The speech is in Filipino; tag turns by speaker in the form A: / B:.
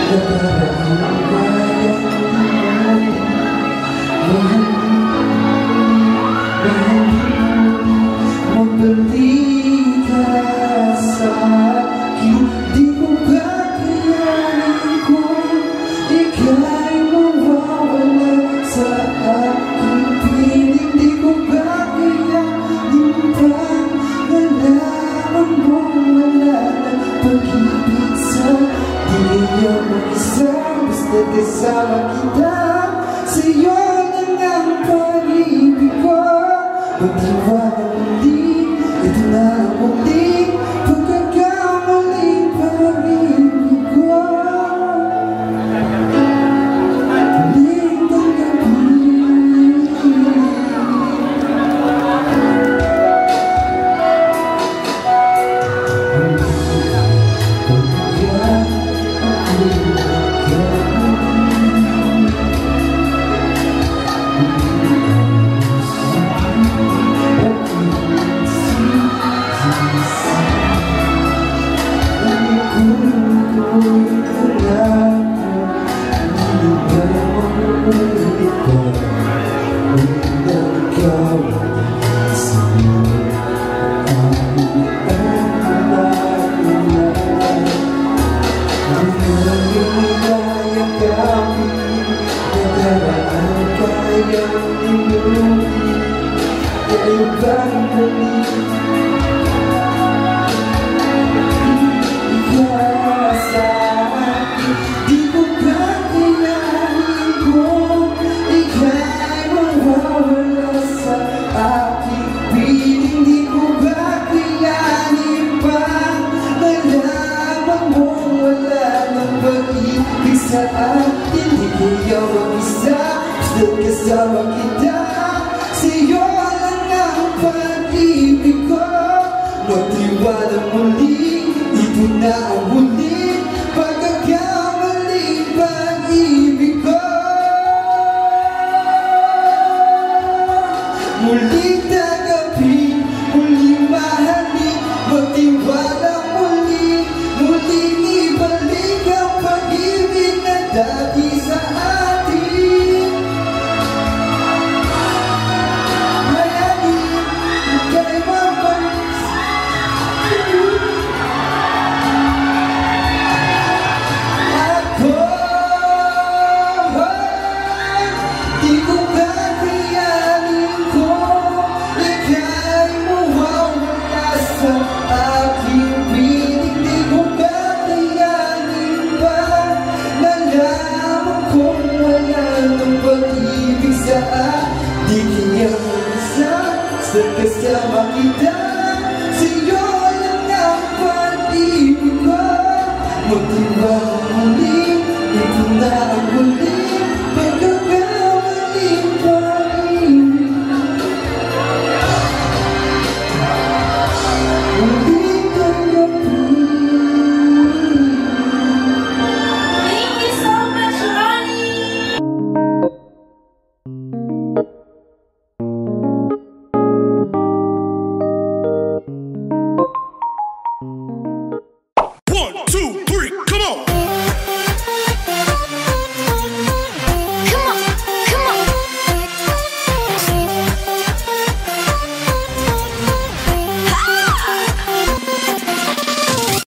A: Magbalik ka sa akin, di ko ba kayanin kung ika'y mawawala sa aking piling. Di ko ba kayanin pang nalaman mong wala ng pag-ibig sa diyo mag-isa. Basta kasama kita, sa'yo lang ang pag-ibig ko. Magtiwala muli, ito na ang muling pagkakamaling pag-ibig ko. Muling tanggapin. Sa atin, di kayo mag-isa. Basta kasama kita, sa'yo lang ang pag-ibig ko. Magtiwala muli, ito na ang huli pagkakamaling pag-ibig ko. Muling tanggapin, muling mahalin, magtiwala muli, muling ibalik ang pag-ibig na dati sa atin. Mayanin, ika'y mabalik. Ako, di ko kakayanin kung ika'y mawawala sa aking piling. Di ko kakayanin pa nalaman kung wala ng pag-ibig sa akin. Di kaya mag-isa, sa kasama kita, sa'yo lang ang pag-ibig ko. Magtiwala muli, ito na ang huli